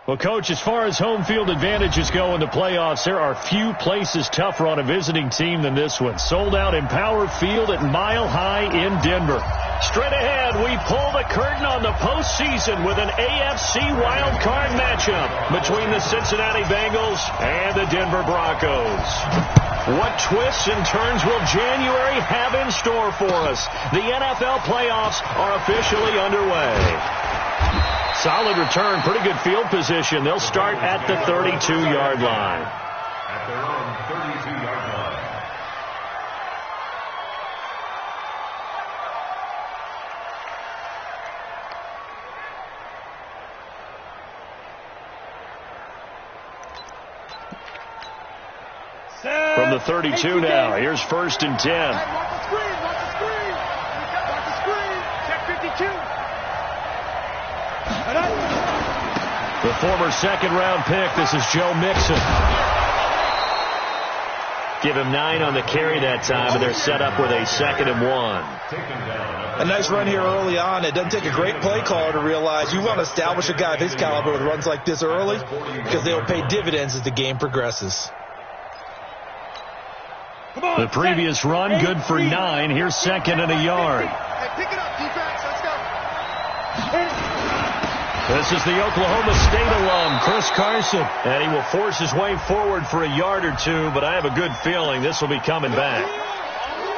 Well, Coach, as far as home field advantages go in the playoffs, there are few places tougher on a visiting team than this one. Sold out Empower Field at Mile High in Denver. Straight ahead, we pull the curtain on the postseason with an AFC Wildcard matchup between the Cincinnati Bengals and the Denver Broncos. What twists and turns will January have in store for us? The NFL playoffs are officially underway. Solid return, pretty good field position. They'll start at the 32-yard line. At their own 32-yard line. From the 32 now, here's 1st and 10. Watch the screen, watch the screen. Watch the screen. Check 52. The former second-round pick, this is Joe Mixon. Give him 9 on the carry that time, and they're set up with a 2nd and 1. A nice run here early on. It doesn't take a great play caller to realize you want to establish a guy of his caliber with runs like this early because they will pay dividends as the game progresses. The previous run, good for 9. Here's 2nd and a yard. Hey, pick it up, defense. Let's go. This is the Oklahoma State alum, Chris Carson. And he will force his way forward for a yard or two, but I have a good feeling this will be coming back.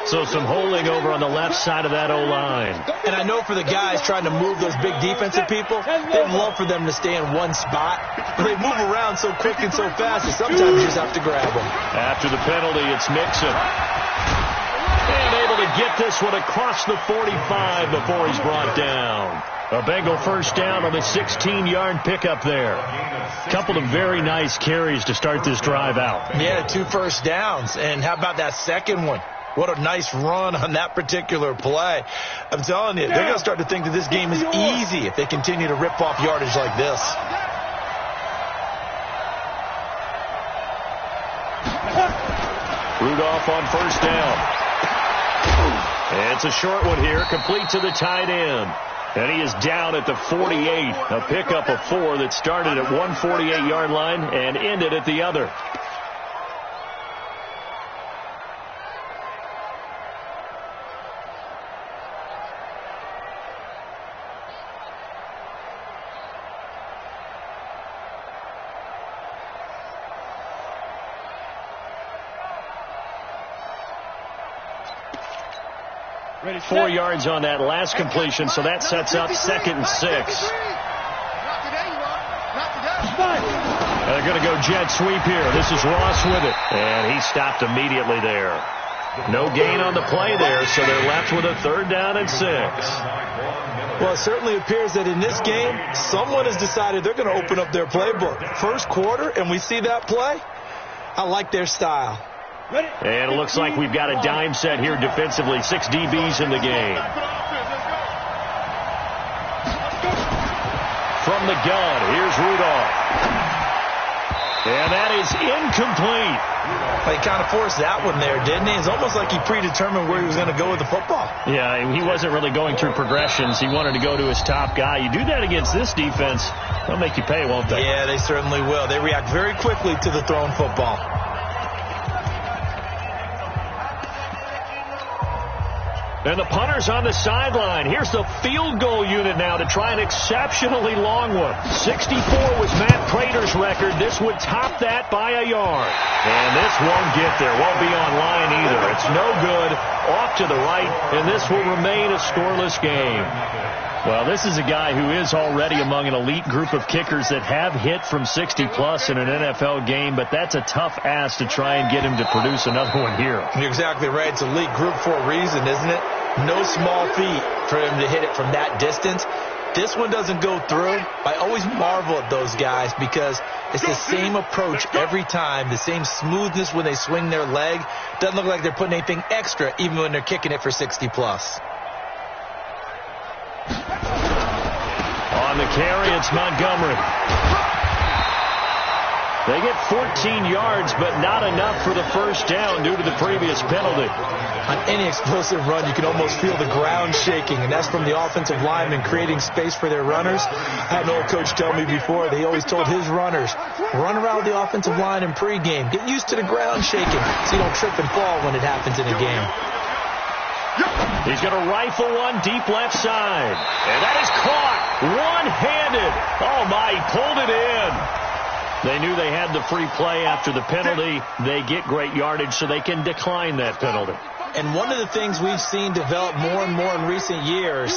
So some holding over on the left side of that O-line. And I know for the guys trying to move those big defensive people, they'd love for them to stay in one spot. But they move around so quick and so fast that sometimes you just have to grab them. After the penalty, it's Mixon. And able to get this one across the 45 before he's brought down. A Bengal first down on the 16-yard pickup there. Couple of very nice carries to start this drive out. Yeah, 2 first downs. And how about that second one? What a nice run on that particular play. I'm telling you, they're going to start to think that this game is easy if they continue to rip off yardage like this. Rudolph on first down. And it's a short one here, complete to the tight end. And he is down at the 48. A pickup of 4 that started at one 48-yard line and ended at the other. Ready, 4 yards on that last completion, so that sets up 2nd and 6. And they're going to go jet sweep here. This is Ross with it. And he stopped immediately there. No gain on the play there, so they're left with a 3rd down and 6. Well, it certainly appears that in this game, someone has decided they're going to open up their playbook. First quarter, and we see that play. I like their style. And it looks like we've got a dime set here defensively. 6 DBs in the game. From the gun, here's Rudolph. And that is incomplete. He kind of forced that one there, didn't he? It's almost like he predetermined where he was going to go with the football. Yeah, he wasn't really going through progressions. He wanted to go to his top guy. You do that against this defense, they'll make you pay, won't they? Yeah, they certainly will. They react very quickly to the thrown football. And the punter's on the sideline. Here's the field goal unit now to try an exceptionally long one. 64 was Matt Prater's record. This would top that by a yard. And this won't get there. Won't be on line either. It's no good. Off to the right, and this will remain a scoreless game. Well, this is a guy who is already among an elite group of kickers that have hit from 60-plus in an NFL game, but that's a tough ask to try and get him to produce another one here. You're exactly right. It's elite group for a reason, isn't it? No small feat for him to hit it from that distance. This one doesn't go through. I always marvel at those guys because it's the same approach every time, the same smoothness when they swing their leg. Doesn't look like they're putting anything extra even when they're kicking it for 60-plus. On the carry, it's Montgomery. They get 14 yards, but not enough for the first down due to the previous penalty. On any explosive run, you can almost feel the ground shaking, and that's from the offensive linemen creating space for their runners. I had an old coach tell me before, they always told his runners, run around the offensive line in pregame. Get used to the ground shaking so you don't trip and fall when it happens in a game. He's going to rifle one deep left side. And that is caught one-handed. Oh, my, he pulled it in. They knew they had the free play after the penalty. They get great yardage, so they can decline that penalty. And one of the things we've seen develop more and more in recent years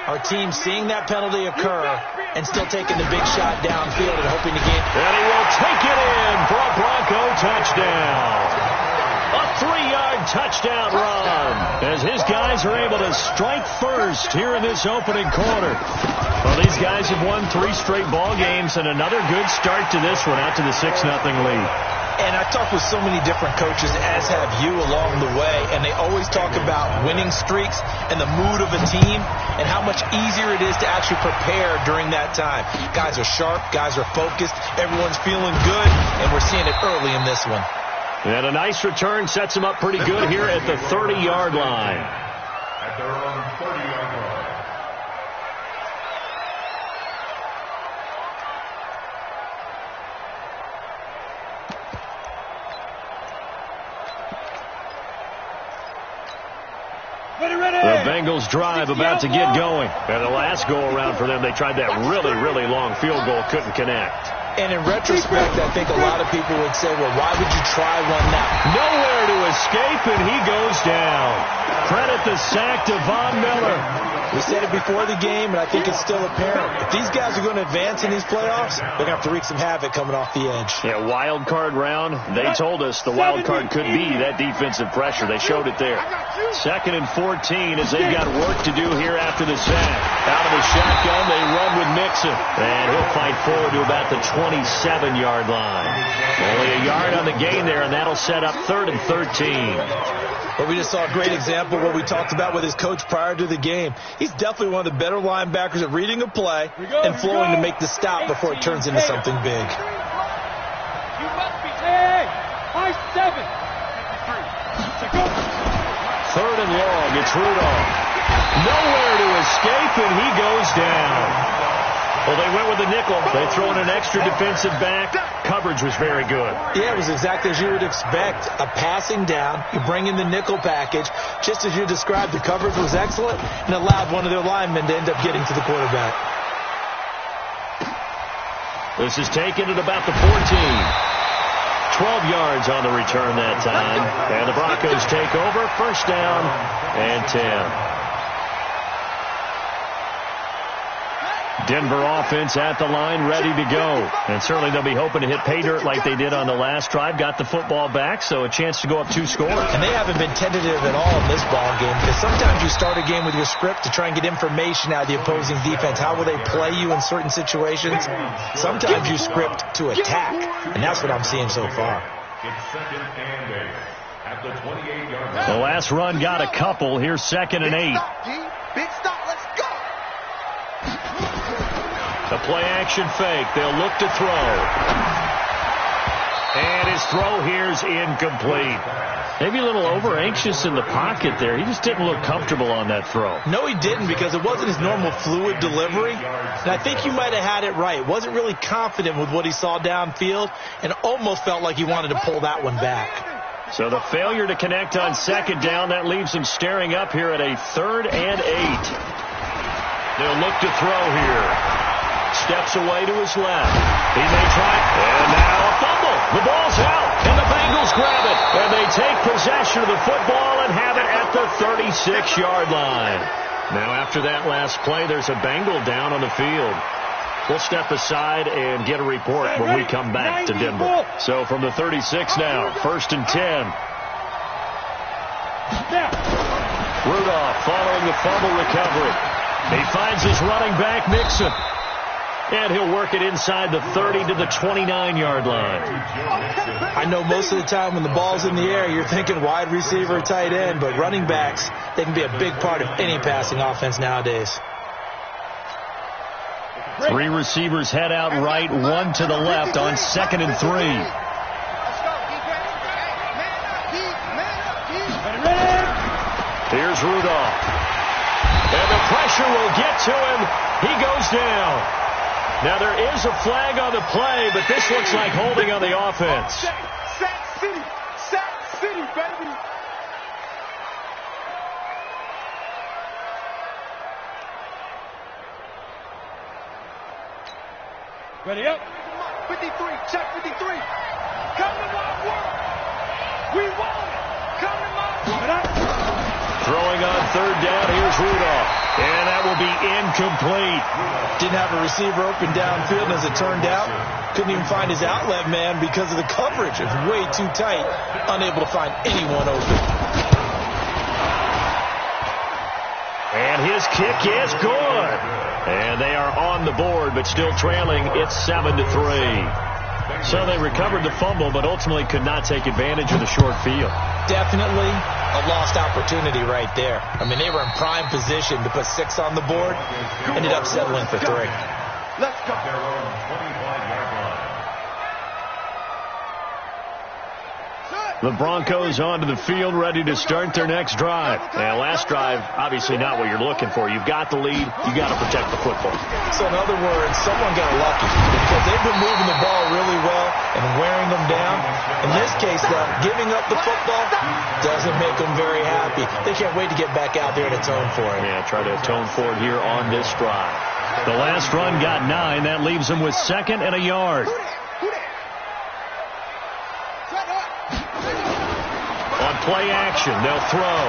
are teams seeing that penalty occur and still taking the big shot downfield and hoping to get. And he will take it in for a Bronco touchdown. A 3-yard touchdown run as his guys are able to strike first here in this opening quarter. Well, these guys have won 3 straight ball games and another good start to this one out to the 6-0 lead. And I've talked with so many different coaches, as have you along the way, and they always talk about winning streaks and the mood of a team and how much easier it is to actually prepare during that time. Guys are sharp, guys are focused, everyone's feeling good, and we're seeing it early in this one. And a nice return sets them up pretty good here at the 30-yard line. At their own 30-yard line. The Bengals drive about to get going. And the last go-around for them, they tried that really, really long field goal, couldn't connect. And in retrospect, I think a lot of people would say, well, why would you try one now? Nowhere to escape, and he goes down. Credit the sack to Von Miller. We said it before the game, and I think it's still apparent. If these guys are going to advance in these playoffs, they're going to have to wreak some havoc coming off the edge. Yeah, wild card round. They told us the wild card could be that defensive pressure. They showed it there. 2nd and 14 as they've got work to do here after the sack. Out of the shotgun, they run with Mixon. And he'll fight forward to about the 27-yard line. Only a yard on the gain there, and that'll set up 3rd and 13. But we just saw a great example of what we talked about with his coach prior to the game. He's definitely one of the better linebackers at reading a play and flowing to make the stop before it turns into something big. You must be. Hey, high 7. 3rd and long. It's Rudolph. Nowhere to escape, and he goes down. Well, they went with the nickel. They throw in an extra defensive back. Coverage was very good. Yeah, it was exactly as you would expect. A passing down. You bring in the nickel package. Just as you described, the coverage was excellent and allowed one of their linemen to end up getting to the quarterback. This is taken at about the 14. 12 yards on the return that time. And the Broncos take over. 1st down and 10. Denver offense at the line, ready to go. And certainly they'll be hoping to hit pay dirt like they did on the last drive. Got the football back, so a chance to go up 2 scores. And they haven't been tentative at all in this ball game, because sometimes you start a game with your script to try and get information out of the opposing defense. How will they play you in certain situations? Sometimes you script to attack, and that's what I'm seeing so far. It's 2nd and 8 at the 28-yard line. The last run got a couple. Here's 2nd and 8. Big stop. Let's go. The play-action fake. They'll look to throw. And his throw here's incomplete. Maybe a little over-anxious in the pocket there. He just didn't look comfortable on that throw. No, he didn't, because it wasn't his normal fluid delivery. And I think you might have had it right. Wasn't really confident with what he saw downfield and almost felt like he wanted to pull that one back. So the failure to connect on 2nd down, that leaves him staring up here at a 3rd and 8. They'll look to throw here. Steps away to his left. He may try. And now a fumble. The ball's out. And the Bengals grab it. And they take possession of the football and have it at the 36-yard line. Now after that last play, there's a Bengal down on the field. We'll step aside and get a report when we come back to Denver. So from the 36 now, 1st and 10. Rudolph following the fumble recovery. He finds his running back, Mixon. And he'll work it inside the 30 to the 29-yard line. I know most of the time when the ball's in the air, you're thinking wide receiver, tight end, but running backs, they can be a big part of any passing offense nowadays. Three receivers head out right, one to the left on 2nd and 3. Here's Rudolph. And the pressure will get to him. He goes down. Now there is a flag on the play, but this looks like holding on the offense. Sack City, baby. Ready up. 53, check 53. Come to my world. We want it. Come to my world. Throwing on 3rd down, here's Rudolph. And that will be incomplete. Didn't have a receiver open downfield, and as it turned out, couldn't even find his outlet man because of the coverage. It was way too tight, unable to find anyone open. And his kick is good. And they are on the board, but still trailing. It's 7-3. So they recovered the fumble, but ultimately could not take advantage of the short field. Definitely a lost opportunity right there. I mean, they were in prime position to put 6 on the board. Ended up settling for 3. Let's go. The Broncos onto the field, ready to start their next drive. And last drive, obviously not what you're looking for. You've got the lead. You got to protect the football. So in other words, someone got lucky because they've been moving the ball really well and wearing them down. In this case, though, giving up the football doesn't make them very happy. They can't wait to get back out there and atone for it. Yeah, try to atone for it here on this drive. The last run got 9. That leaves them with 2nd and a yard. On play action, they'll throw.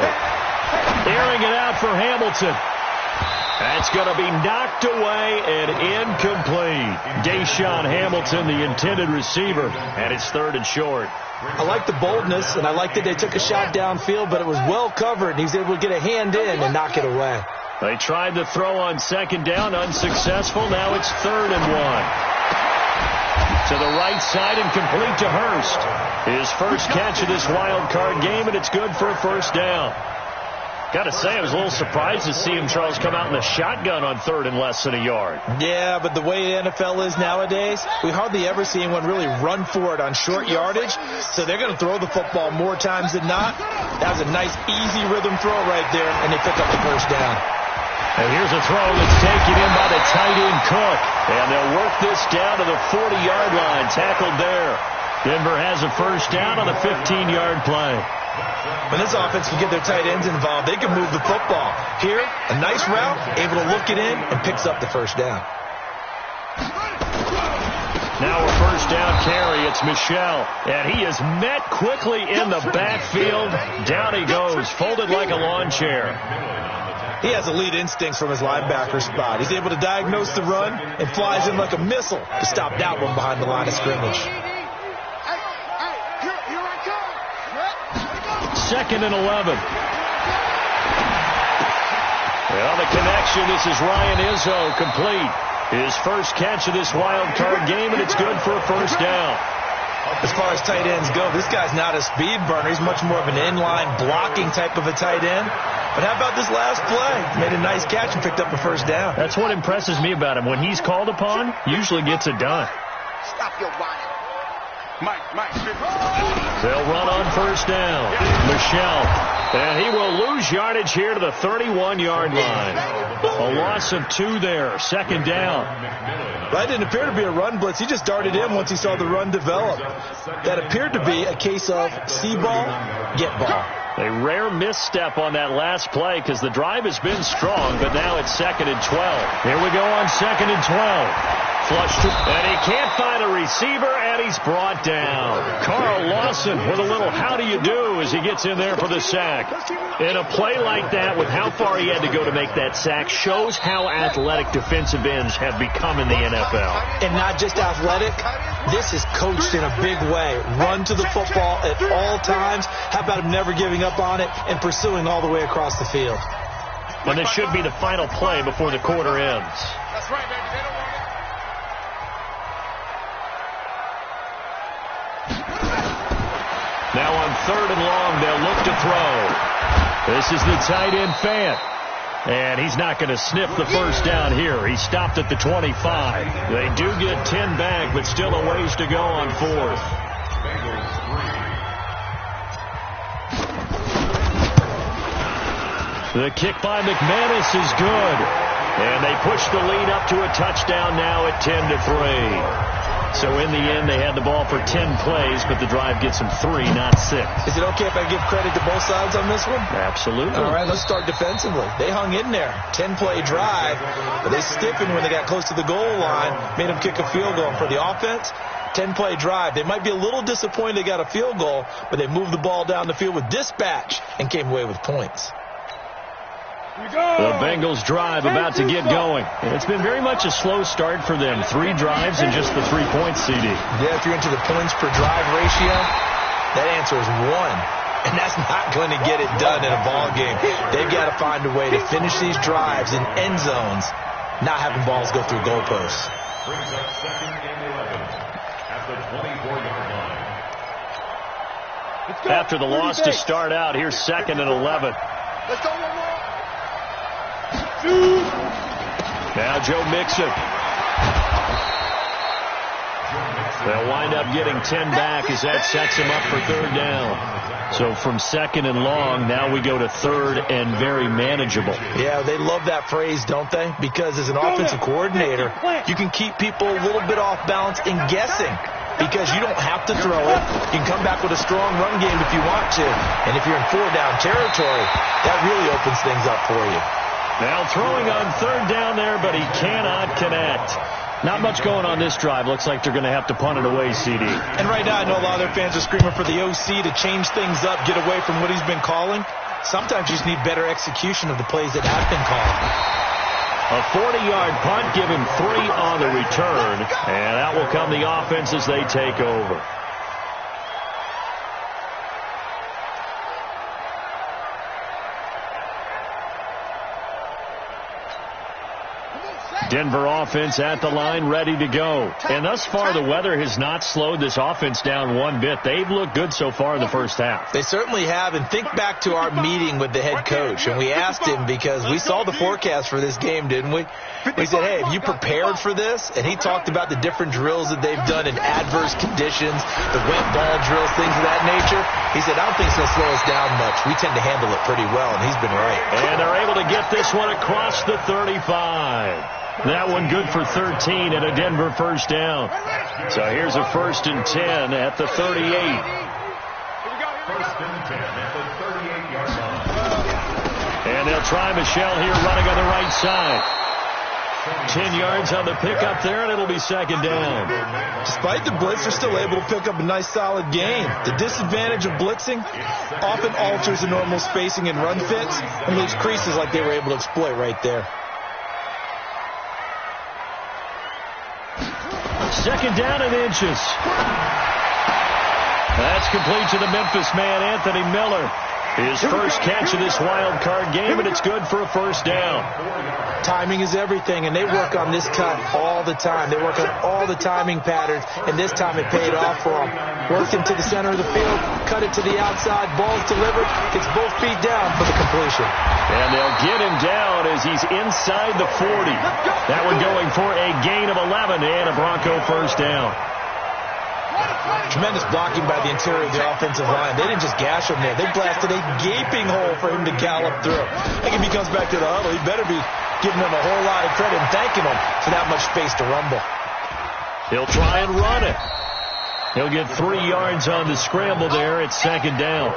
Airing it out for Hamilton. That's going to be knocked away and incomplete. Deshaun Hamilton, the intended receiver, and it's 3rd and short. I like the boldness, and I like that they took a shot downfield, but it was well covered, and he's able to get a hand in and knock it away. They tried to throw on 2nd down, unsuccessful. Now it's 3rd and 1. To the right side and complete to Hurst. His first catch of this wild card game, and it's good for a 1st down. Got to say, I was a little surprised to see him, Charles, come out in the shotgun on 3rd and less than a yard. Yeah, but the way the NFL is nowadays, we hardly ever see anyone really run for it on short yardage, so they're going to throw the football more times than not. That was a nice, easy rhythm throw right there, and they pick up the 1st down. And here's a throw that's taken in by the tight end Cook. And they'll work this down to the 40-yard line. Tackled there. Denver has a 1st down on the 15-yard play. When this offense can get their tight ends involved, they can move the football. Here, a nice route, able to look it in, and picks up the 1st down. Now a 1st down carry. It's Michel. And he is met quickly in the backfield. Down he goes, folded like a lawn chair. He has elite instincts from his linebacker spot. He's able to diagnose the run and flies in like a missile to stop that one behind the line of scrimmage. 2nd and 11. Well, the connection, this is Ryan Izzo, complete. His first catch of this wild card game, and it's good for a 1st down. As far as tight ends go, this guy's not a speed burner. He's much more of an inline blocking type of a tight end. But how about this last play? Made a nice catch and picked up a 1st down. That's what impresses me about him. When he's called upon, usually gets it done. Stop your whining. Mike. They'll run on 1st down. Michel. And he will lose yardage here to the 31-yard line. A loss of 2 there. 2nd down. That didn't appear to be a run blitz. He just darted in once he saw the run develop. That appeared to be a case of see ball, get ball. A rare misstep on that last play because the drive has been strong, but now it's 2nd and 12. Here we go on 2nd and 12. Flushed, and he can't find a receiver, and he's brought down. Carl Lawson with a little how do you do as he gets in there for the sack. In a play like that, with how far he had to go to make that sack, shows how athletic defensive ends have become in the NFL. And not just athletic, this is coached in a big way. Run to the football at all times. How about him never giving up on it and pursuing all the way across the field? And this should be the final play before the quarter ends. That's right, baby. They don't want it. Now on 3rd and long, they'll look to throw. This is the tight end, Fant. And he's not going to sniff the first down here. He stopped at the 25. They do get 10 back, but still a ways to go on fourth. The kick by McManus is good. And they push the lead up to a touchdown now at 10-3. So in the end, they had the ball for 10 plays, but the drive gets them 3, not 6. Is it okay if I give credit to both sides on this one? Absolutely. All right, let's start defensively. They hung in there. 10-play drive, but they stiffened when they got close to the goal line, made them kick a field goal. For the offense, 10-play drive. They might be a little disappointed they got a field goal, but they moved the ball down the field with dispatch and came away with points. The Bengals drive about to get going. It's been very much a slow start for them. 3 drives and just the 3 points, CD. Yeah, if you're into the points per drive ratio, that answer is 1. And that's not going to get it done in a ball game. They've got to find a way to finish these drives in end zones, not having balls go through goalposts. Brings up 2nd and 11 at the 24-yard line. After the loss to start out, here's 2nd and 11. Let's go one more. Now Joe Mixon. They'll wind up getting 10 back as that sets him up for 3rd down. So from 2nd and long, now we go to 3rd and very manageable. Yeah, they love that phrase, don't they? Because as an offensive coordinator, you can keep people a little bit off balance and guessing. Because you don't have to throw it. You can come back with a strong run game if you want to. And if you're in 4-down territory, that really opens things up for you. Now throwing on 3rd down there, but he cannot connect. Not much going on this drive. Looks like they're going to have to punt it away, CD. And right now, I know a lot of their fans are screaming for the OC to change things up, get away from what he's been calling. Sometimes you just need better execution of the plays that have been called. A 40-yard punt, give him 3 on the return. And out will come the offense as they take over. Denver offense at the line, ready to go. And thus far, the weather has not slowed this offense down one bit. They've looked good so far in the first half. They certainly have. And think back to our meeting with the head coach. And we asked him, because we saw the forecast for this game, didn't we? We said, hey, have you prepared for this? And he talked about the different drills that they've done in adverse conditions, the wet ball drills, things of that nature. He said, I don't think it's going to slow us down much. We tend to handle it pretty well, and he's been right. And they're able to get this one across the 35. That one good for 13 and a Denver first down. So here's a 1st and 10 at the 38. 1st and 10 at the 38-yard line. And they'll try Michelle here running on the right side. 10 yards on the pickup there, and it'll be 2nd down. Despite the blitz, they're still able to pick up a nice solid gain. The disadvantage of blitzing often alters the normal spacing and run fits and leaves creases like they were able to exploit right there. 2nd down and inches. That's complete to the Memphis man, Anthony Miller. His first catch of this wild card game, and it's good for a 1st down. Timing is everything, and they work on this cut all the time. They work on all the timing patterns, and this time it paid off for them. Worked him to the center of the field, cut it to the outside, ball's delivered, gets both feet down for the completion. And they'll get him down as he's inside the 40. That one going for a gain of 11 and a Bronco 1st down. Tremendous blocking by the interior of the offensive line. They didn't just gash him there. They blasted a gaping hole for him to gallop through. I think if he comes back to the huddle, he better be giving him a whole lot of credit and thanking him for that much space to rumble. He'll try and run it. He'll get 3 yards on the scramble there at 2nd down.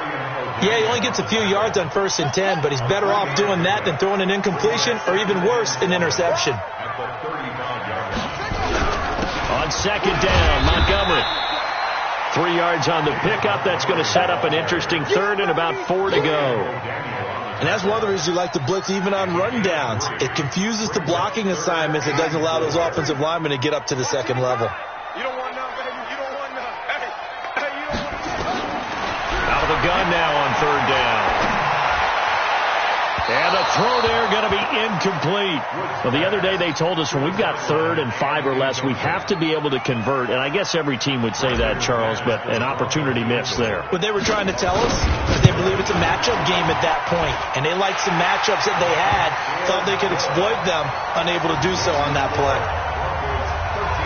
Yeah, he only gets a few yards on 1st and 10, but he's better off doing that than throwing an incompletion or even worse, an interception. On 2nd down, Montgomery. 3 yards on the pickup. That's going to set up an interesting 3rd and about 4 to go. And that's one of the reasons you like to blitz even on rundowns. It confuses the blocking assignments. It doesn't allow those offensive linemen to get up to the 2nd level. You don't want none, baby. You don't want none. Hey, you don't want none. Out of the gun now on 3rd down. And the throw there going to be incomplete. Well, the other day they told us when we've got 3rd and 5 or less, we have to be able to convert. And I guess every team would say that, Charles, but an opportunity missed there. What they were trying to tell us, they believe it's a matchup game at that point. And they liked some matchups that they had, thought they could exploit them, unable to do so on that play.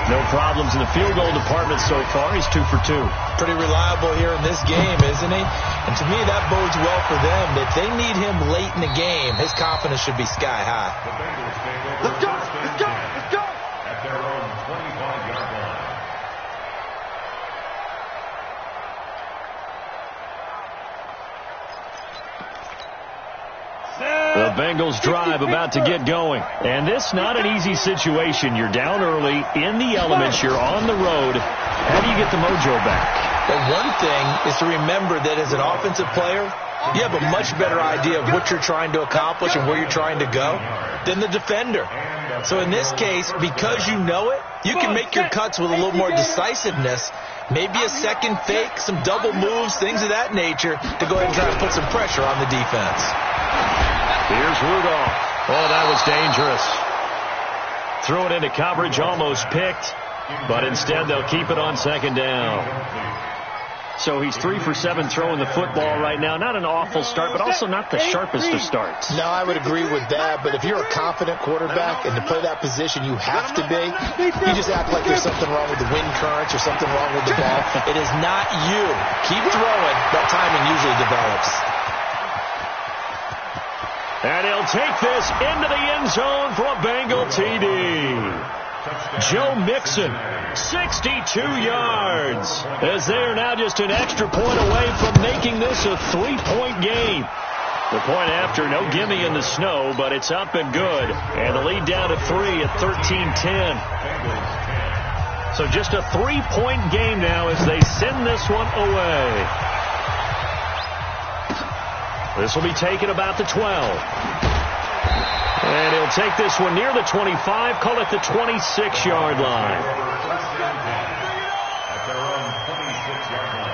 No problems in the field goal department so far. He's 2 for 2. Pretty reliable here in this game, isn't he? And to me, that bodes well for them. If they need him late in the game, his confidence should be sky high. Let's go! Let's go! Let's go! At their own 25-yard line. The Bengals drive about to get going. And this not an easy situation. You're down early, in the elements, you're on the road. How do you get the mojo back? Well, one thing is to remember that as an offensive player, you have a much better idea of what you're trying to accomplish and where you're trying to go than the defender. So in this case, because you know it, you can make your cuts with a little more decisiveness. Maybe a second fake, some double moves, things of that nature to go ahead and try to put some pressure on the defense. Here's Rudolph. Oh, that was dangerous. Threw it into coverage, almost picked, but instead they'll keep it on 2nd down. So he's 3 for 7 throwing the football right now. Not an awful start, but also not the sharpest of starts. No, I would agree with that. But if you're a confident quarterback and to play that position you have to be, you just act like there's something wrong with the wind currents or something wrong with the ball. It is not you. Keep throwing. That timing usually develops. And he'll take this into the end zone for a Bengal TD. Joe Mixon, 62 yards, as they are now just an extra point away from making this a 3-point game. The point after, no gimme in the snow, but it's up and good. And the lead down to 3 at 13-10. So just a 3-point game now as they send this one away. This will be taken about the 12. And he'll take this one near the 25, call it the 26-yard line. At their own 26-yard line.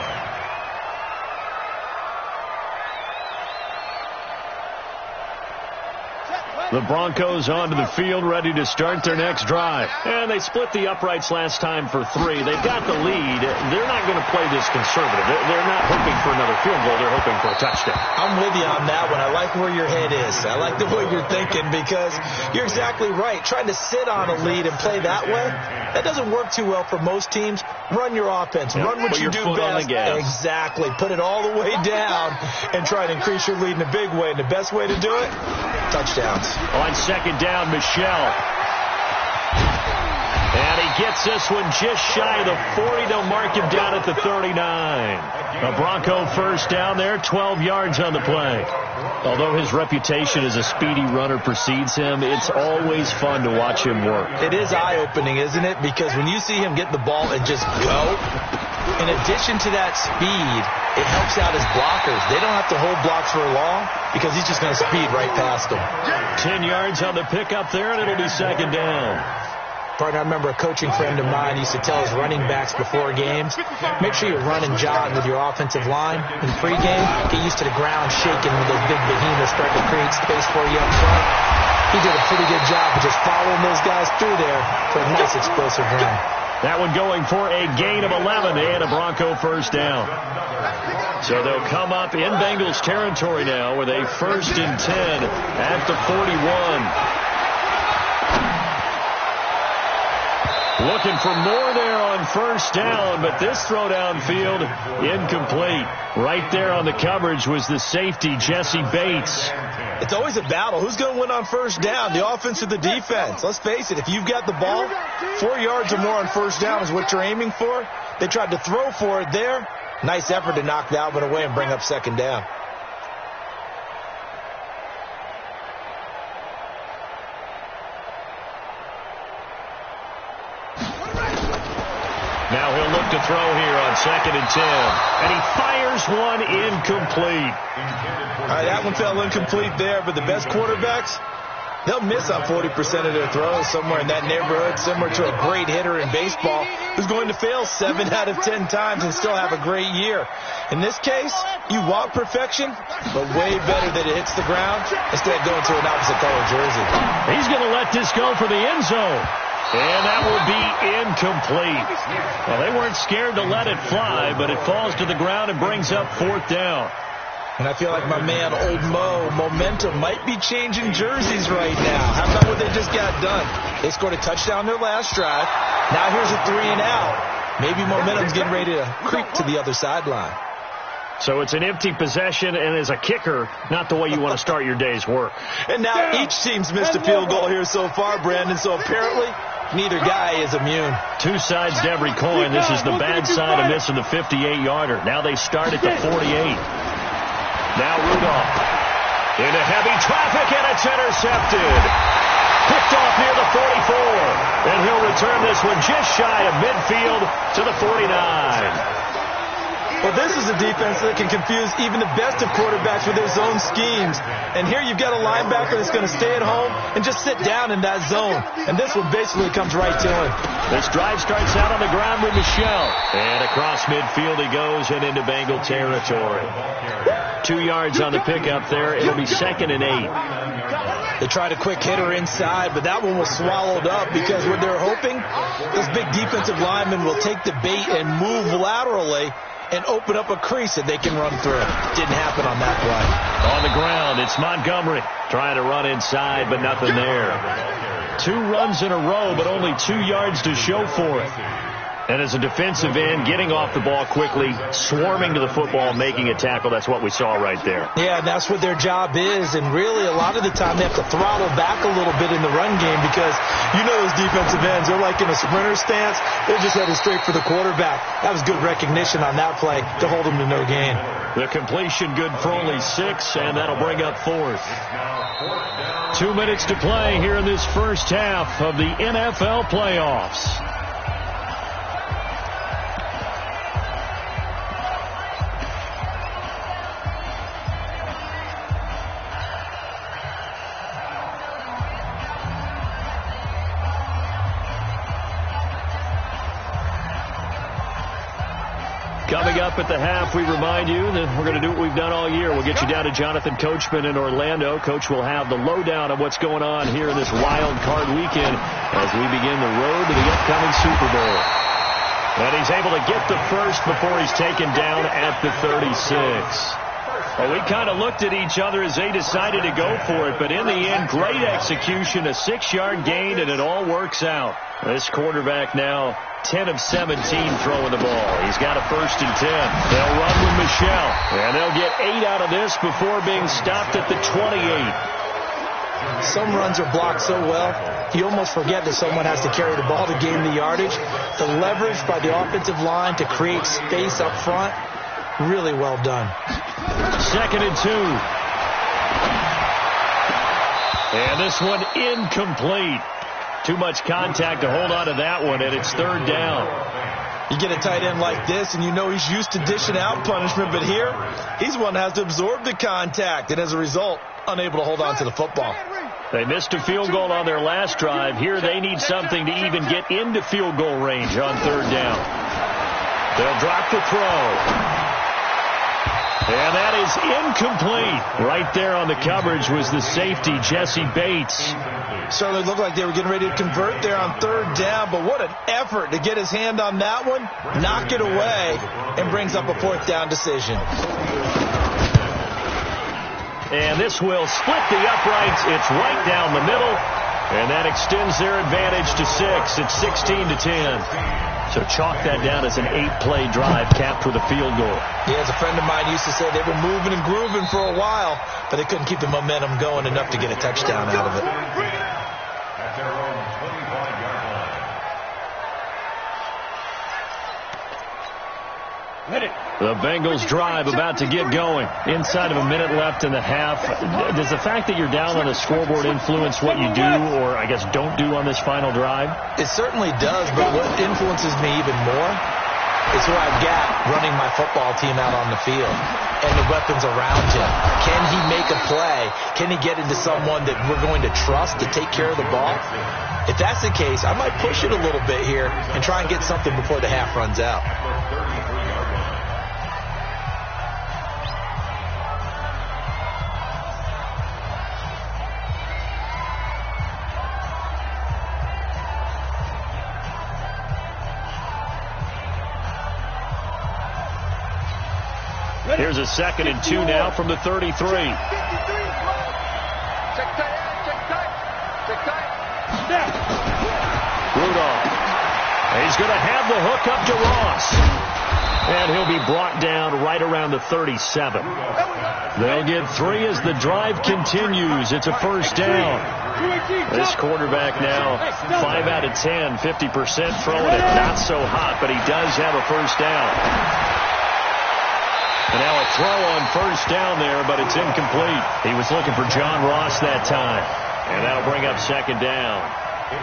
The Broncos onto the field, ready to start their next drive. And they split the uprights last time for 3. They've got the lead. They're not going to play this conservative. They're not hoping for another field goal. They're hoping for a touchdown. I'm with you on that one. I like where your head is. I like the way you're thinking because you're exactly right. Trying to sit on a lead and play that way, that doesn't work too well for most teams. Run your offense. Run what you do best. Exactly. Put it all the way down and try to increase your lead in a big way. And the best way to do it, touchdowns. On 2nd down, Michelle. And he gets this one just shy of the 40. They'll mark him down at the 39. A Bronco first down there, 12 yards on the play. Although his reputation as a speedy runner precedes him, it's always fun to watch him work. It is eye-opening, isn't it? Because when you see him get the ball and just go, in addition to that speed, it helps out his blockers. They don't have to hold blocks for long because he's just going to speed right past them. 10 yards on the pickup there, and it'll be 2nd down. Partner, I remember a coaching friend of mine used to tell his running backs before games, make sure you're running jogging with your offensive line. In pregame, get used to the ground shaking with those big behemoths starting to create space for you up front. He did a pretty good job of just following those guys through there for a nice explosive run. That one going for a gain of 11 and a Bronco first down. So they'll come up in Bengals territory now with a 1st and 10 at the 41. Looking for more there on 1st down, but this throw downfield incomplete. Right there on the coverage was the safety, Jesse Bates. It's always a battle. Who's going to win on 1st down, the offense or the defense? Let's face it, if you've got the ball, 4 yards or more on 1st down is what you're aiming for. They tried to throw for it there. Nice effort to knock that one away and bring up 2nd down. Now he'll look to throw here on 2nd and 10. And he fires one incomplete. All right, that one fell incomplete there, but the best quarterbacks, They'll miss on 40% of their throws, somewhere in that neighborhood, similar to a great hitter in baseball who's going to fail 7 out of 10 times and still have a great year. In this case, you want perfection, but way better that it hits the ground instead of going to an opposite color jersey. He's going to let this go for the end zone. And that will be incomplete. Well, they weren't scared to let it fly, but it falls to the ground and brings up 4th down. And I feel like my man, Old Mo, momentum might be changing jerseys right now. How about what they just got done? They scored a touchdown their last drive. Now here's a 3 and out. Maybe momentum's getting ready to creep to the other sideline. So it's an empty possession, and as a kicker, not the way you want to start your day's work. And now each team's missed a field goal here so far, Brandon, so apparently neither guy is immune. 2 sides to every coin. This is the bad side of missing the 58-yarder. Now they start at the 48. Now Rudolph into heavy traffic, and it's intercepted. Picked off near the 44. And he'll return this one just shy of midfield to the 49. Well, this is a defense that can confuse even the best of quarterbacks with their zone schemes. And here you've got a linebacker that's going to stay at home and just sit down in that zone. And this one basically comes right to him. This drive starts out on the ground with Michel. And across midfield he goes and into Bengal territory. 2 yards on the pickup there. It'll be 2nd and 8. They tried a quick hitter inside, but that one was swallowed up because what they're hoping, this big defensive lineman will take the bait and move laterally and open up a crease that they can run through. Didn't happen on that play. On the ground, it's Montgomery trying to run inside, but nothing there. 2 runs in a row, but only 2 yards to show for it. And as a defensive end, getting off the ball quickly, swarming to the football, making a tackle, that's what we saw right there. Yeah, and that's what their job is. And really, a lot of the time, they have to throttle back a little bit in the run game because you know those defensive ends, they're like in a sprinter stance. They're just headed straight for the quarterback. That was good recognition on that play to hold them to no gain. The completion good for only 6, and that'll bring up 4th. 2 minutes to play here in this first half of the NFL playoffs. Coming up at the half, we remind you that we're going to do what we've done all year. We'll get you down to Jonathan Coachman in Orlando. Coach will have the lowdown of what's going on here in this wild card weekend as we begin the road to the upcoming Super Bowl. And he's able to get the first before he's taken down at the 36. Well, we kind of looked at each other as they decided to go for it, but in the end, great execution, a 6-yard gain, and it all works out. This quarterback now 10 of 17 throwing the ball. He's got a 1st and 10. They'll run with Michel, and they'll get 8 out of this before being stopped at the 28. Some runs are blocked so well, you almost forget that someone has to carry the ball to gain the yardage. The leverage by the offensive line to create space up front, really well done. 2nd and 2. And this one incomplete. Too much contact to hold on to that one, and it's 3rd down. You get a tight end like this, and you know he's used to dishing out punishment, but here, he's one that has to absorb the contact, and as a result, unable to hold on to the football. They missed a field goal on their last drive. Here they need something to even get into field goal range on 3rd down. They'll drop the throw. And that is incomplete. Right there on the coverage was the safety, Jesse Bates. Certainly looked like they were getting ready to convert there on 3rd down, but what an effort to get his hand on that one, knock it away, and brings up a 4th down decision. And this will split the uprights. It's right down the middle, and that extends their advantage to 6. It's 16-10. So chalk that down as an 8-play drive capped with a field goal. Yeah, as a friend of mine used to say, they were moving and grooving for a while, but they couldn't keep the momentum going enough to get a touchdown out of it. At their own 25-yard line. The Bengals drive about to get going. Inside of a minute left in the half. Does the fact that you're down on the scoreboard influence what you do, or I guess don't do on this final drive? It certainly does, but what influences me even more is is who I've got running my football team out on the field and the weapons around him. Can he make a play? Can he get into someone that we're going to trust to take care of the ball? If that's the case, I might push it a little bit here and try and get something before the half runs out. Here's a 2nd and 2 now from the 33. Check tight. Rudolph. He's going to have the hook up to Ross. And he'll be brought down right around the 37. They'll get 3 as the drive continues. It's a first down. This quarterback now 5 out of 10, 50% throwing it. Not so hot, but he does have a first down. And now a throw on first down there, but it's incomplete. He was looking for John Ross that time. And that'll bring up 2nd down.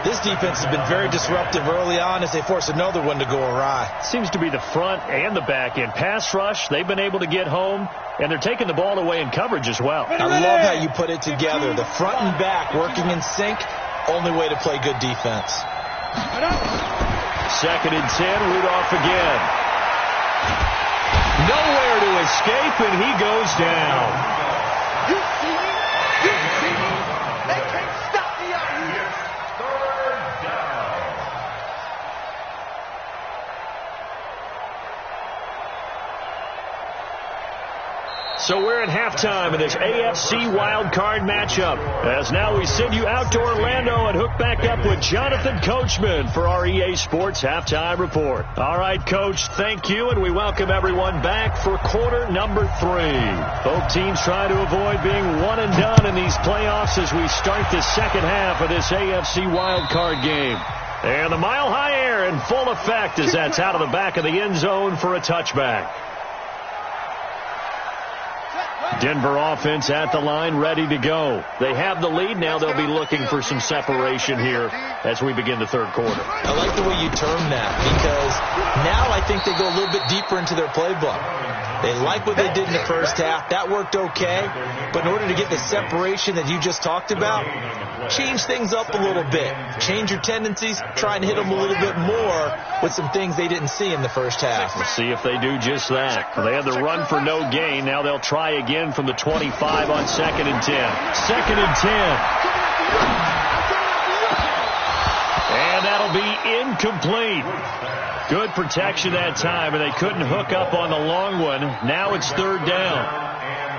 This defense has been very disruptive early on as they force another one to go awry. Seems to be the front and the back end. Pass rush, they've been able to get home, and they're taking the ball away in coverage as well. I love how you put it together. The front and back working in sync, only way to play good defense. 2nd and 10, Rudolph again. Nowhere to escape, and he goes down. You see me? You see me? They can't stop me out here. 3rd down. So we're at halftime in this AFC Wildcard matchup. As now we send you out to Orlando and hook back up with Jonathan Coachman for our EA Sports Halftime Report. All right, Coach, thank you, and we welcome everyone back for quarter number 3. Both teams try to avoid being one and done in these playoffs as we start the second half of this AFC Wildcard game. And the mile-high air in full effect as that's out of the back of the end zone for a touchback. Denver offense at the line, ready to go. They have the lead. Now they'll be looking for some separation here as we begin the third quarter. I like the way you term that because now I think they go a little bit deeper into their playbook. They like what they did in the first half. That worked okay. But in order to get the separation that you just talked about, change things up a little bit. Change your tendencies. Try and hit them a little bit more with some things they didn't see in the first half. We'll see if they do just that. They had the run for no gain. Now they'll try again from the 25 on 2nd and 10. 2nd and 10. And that'll be incomplete. Good protection that time, and they couldn't hook up on the long one. Now it's 3rd down.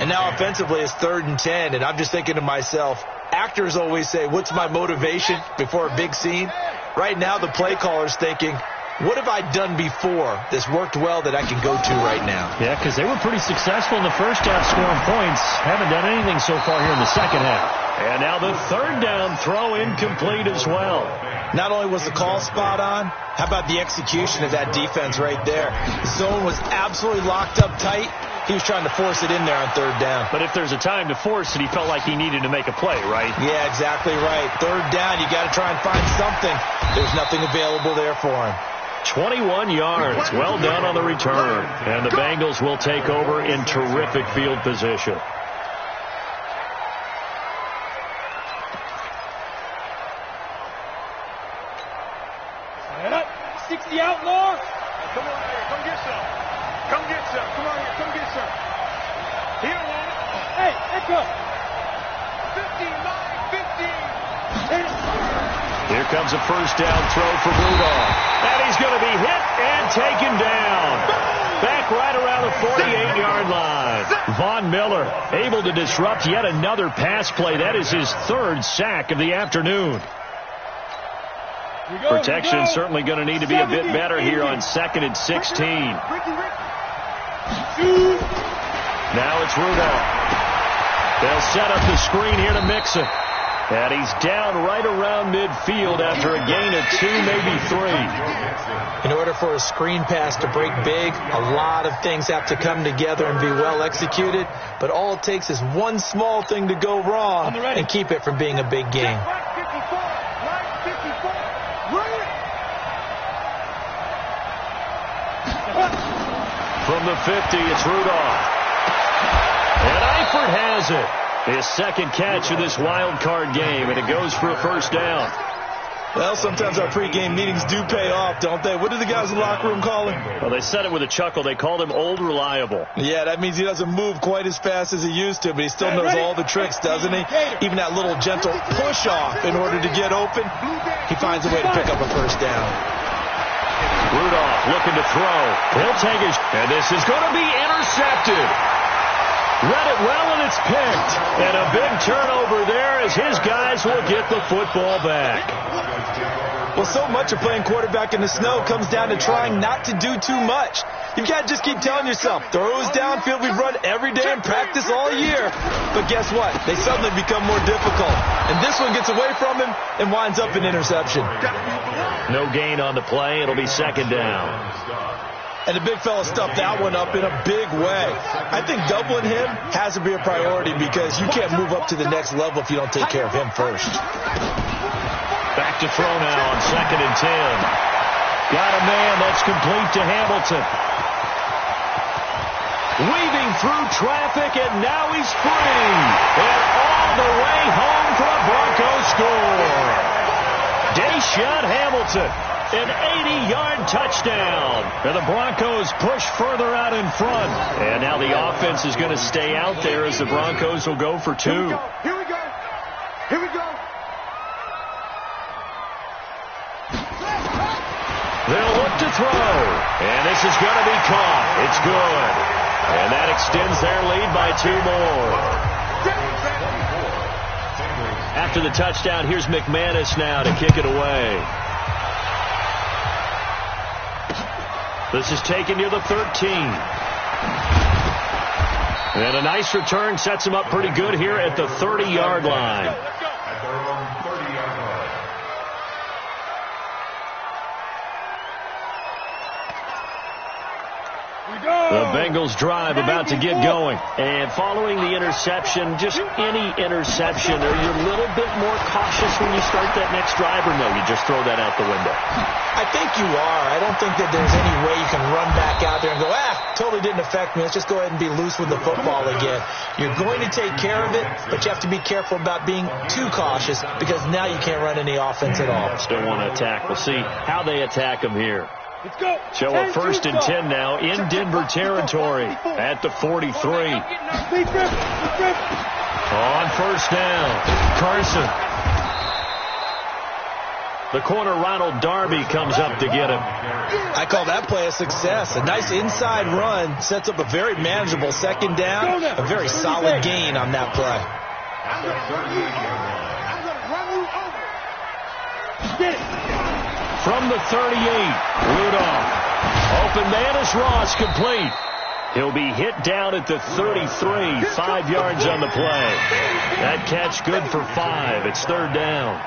And now offensively it's 3rd and 10, and I'm just thinking to myself, actors always say, what's my motivation before a big scene? Right now the play caller's thinking, what have I done before that's worked well that I can go to right now? Yeah, because they were pretty successful in the first half scoring points. Haven't done anything so far here in the second half. And now the 3rd down throw incomplete as well. Not only was the call spot on, how about the execution of that defense right there? The zone was absolutely locked up tight. He was trying to force it in there on 3rd down. But if there's a time to force it, he felt like he needed to make a play, right? Yeah, exactly right. 3rd down, you got to try and find something. There's nothing available there for him. 21 yards. Well done on the return. And the Bengals will take over in terrific field position. Stand up. 60 outlaw. Come on here. Come get some. Come get some. Come on here. Come get some. Here, man. Hey, echo. 59, 15. Here comes a first down throw for Rudolph. And he's going to be hit and taken down. Back right around the 48-yard line. Von Miller able to disrupt yet another pass play. That is his 3rd sack of the afternoon. Protection certainly going to need to be a bit better here on 2nd and 16. Now it's Rudolph. They'll set up the screen here to Mixon. And he's down right around midfield after a gain of 2, maybe 3. In order for a screen pass to break big, a lot of things have to come together and be well executed. But all it takes is one small thing to go wrong and keep it from being a big game. From the 50, it's Rudolph. And Eifert has it. His second catch of this wild card game, and it goes for a first down. Well, sometimes our pregame meetings do pay off, don't they? What do the guys in the locker room call him? Well, they said it with a chuckle. They called him Old Reliable. Yeah, that means he doesn't move quite as fast as he used to, but he still knows all the tricks, doesn't he? Even that little gentle push-off in order to get open, he finds a way to pick up a first down. Rudolph looking to throw. He'll take it, and this is going to be intercepted. Read it well, and it's picked. And a big turnover there as his guys will get the football back. Well, so much of playing quarterback in the snow comes down to trying not to do too much. You've got to just keep telling yourself, throws downfield we've run every day in practice all year. But guess what? They suddenly become more difficult. And this one gets away from him and winds up an interception. No gain on the play. It'll be second down. And the big fella stuffed that one up in a big way. I think doubling him has to be a priority because you can't move up to the next level if you don't take care of him first. Back to throw now on 2nd and 10. Got a man that's complete to Hamilton. Weaving through traffic, and now he's free. And all the way home for a Broncos score. Deshaun Hamilton. An 80-yard touchdown. And the Broncos push further out in front. And now the offense is going to stay out there as the Broncos will go for 2. Here we go. Here we go. They'll look to throw. And this is going to be caught. It's good. And that extends their lead by 2 more. After the touchdown, here's McManus now to kick it away. This is taken near the 13. And a nice return sets him up pretty good here at the 30-yard line. At their own 30-yard line. The Bengals drive about to get going. And following the interception, just any interception, are you a little bit more cautious when you start that next drive, or no, you just throw that out the window? I think you are. I don't think that there's any way you can run back out there and go, totally didn't affect me. Let's just go ahead and be loose with the football again. You're going to take care of it, but you have to be careful about being too cautious because now you can't run any offense at all. Still want to attack. We'll see how they attack them here. Let's go. So a 1st and 10 now in Denver territory at the 43. On 1st down, Carson. The corner, Ronald Darby, comes up to get him. I call that play a success. A nice inside run sets up a very manageable 2nd down. A very solid gain on that play. I'm going to run you over. Get it. From the 38, Rudolph. Open man is Ross, complete. He'll be hit down at the 33, 5 yards on the play. That catch good for 5. It's 3rd down.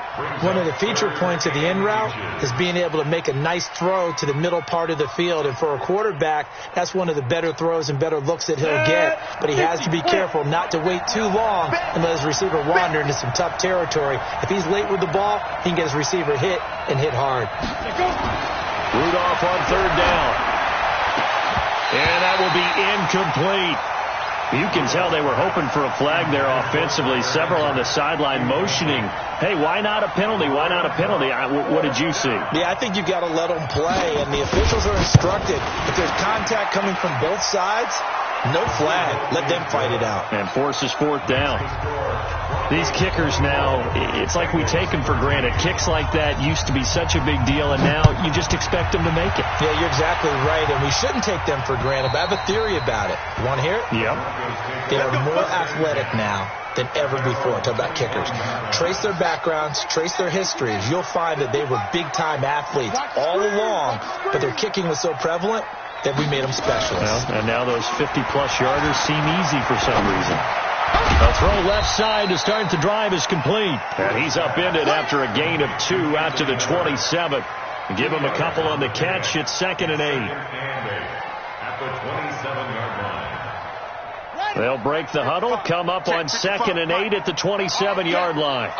One of the feature points of the in route is being able to make a nice throw to the middle part of the field. And for a quarterback, that's one of the better throws and better looks that he'll get. But he has to be careful not to wait too long and let his receiver wander into some tough territory. If he's late with the ball, he can get his receiver hit and hit hard. Rudolph on 3rd down. And that will be incomplete. You can tell they were hoping for a flag there offensively. Several on the sideline motioning. Hey, why not a penalty? Why not a penalty? What did you see? Yeah, I think you've got to let them play. And the officials are instructed, if there's contact coming from both sides, no flag. Let them fight it out. And forces 4th down. These kickers now, it's like we take them for granted. Kicks like that used to be such a big deal, and now you just expect them to make it. Yeah, you're exactly right, and we shouldn't take them for granted. But I have a theory about it. You want to hear it? Yep. They are more athletic now than ever before. Talk about kickers. Trace their backgrounds, trace their histories. You'll find that they were big-time athletes all along, but their kicking was so prevalent that we made them specialists. Well, and now those 50-plus yarders seem easy for some reason. A throw left side to start the drive is complete. And he's upended after a gain of 2 out to the 27. Give him a couple on the catch. It's 2nd and 8. At the 27-yard line. They'll break the huddle, come up on 2nd and 8 at the 27-yard line.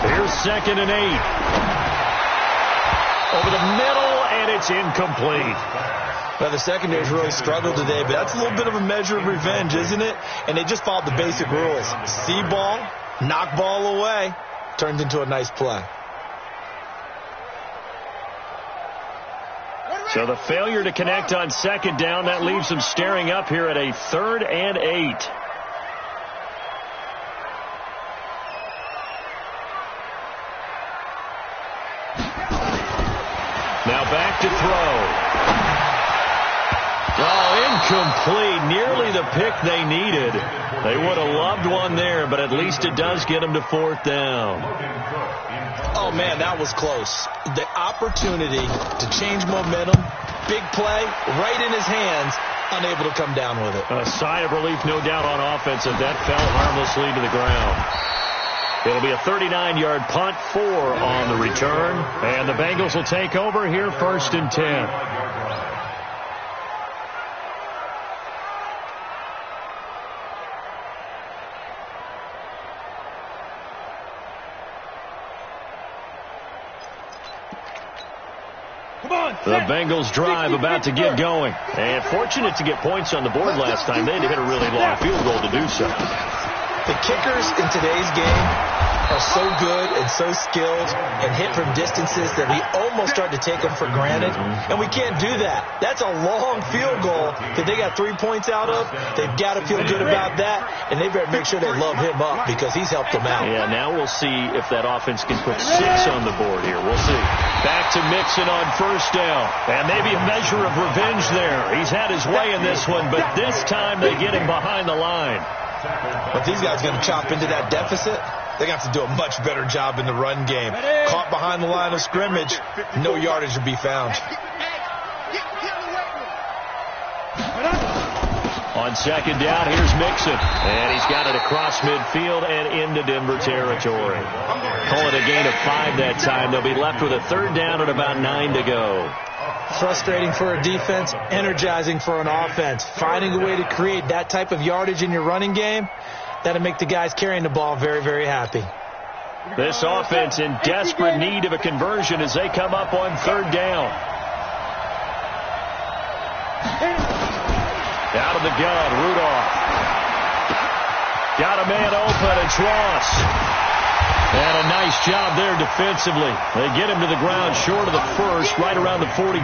Here's 2nd and 8. Over the middle, and it's incomplete. Well, the secondary's really struggled today, but that's a little bit of a measure of revenge, isn't it? And they just followed the basic rules. See ball, knock ball away, turns into a nice play. So the failure to connect on second down, that leaves them staring up here at a 3rd and 8. Now back to throw. Oh, incomplete. Nearly the pick they needed. They would have loved one there, but at least it does get them to 4th down. Oh, man, that was close. The opportunity to change momentum, big play, right in his hands, unable to come down with it. A sigh of relief, no doubt, on offense, as that fell harmlessly to the ground. It'll be a 39-yard punt, 4 on the return, and the Bengals will take over here 1st and 10. The Bengals drive about to get going. And fortunate to get points on the board last time. They had to hit a really long field goal to do so. The kickers in today's game are so good and so skilled and hit from distances that we almost start to take them for granted. And we can't do that. That's a long field goal that they got 3 points out of. They've got to feel good about that. And they better make sure they love him up because he's helped them out. Yeah, now we'll see if that offense can put 6 on the board here. We'll see. Back to Mixon on 1st down. And maybe a measure of revenge there. He's had his way in this one, but this time they get him behind the line. But these guys are going to chop into that deficit. They got to do a much better job in the run game. Caught behind the line of scrimmage, no yardage to be found. On second down, here's Mixon. And he's got it across midfield and into Denver territory. Call it a gain of 5 that time. They'll be left with a 3rd down and about 9 to go. Frustrating for a defense, energizing for an offense. Finding a way to create that type of yardage in your running game, that'll make the guys carrying the ball very, very happy. This offense in desperate need of a conversion as they come up on 3rd down. Out of the gun, Rudolph. Got a man open, it's Ross. And a nice job there defensively. They get him to the ground short of the 1st, right around the 42.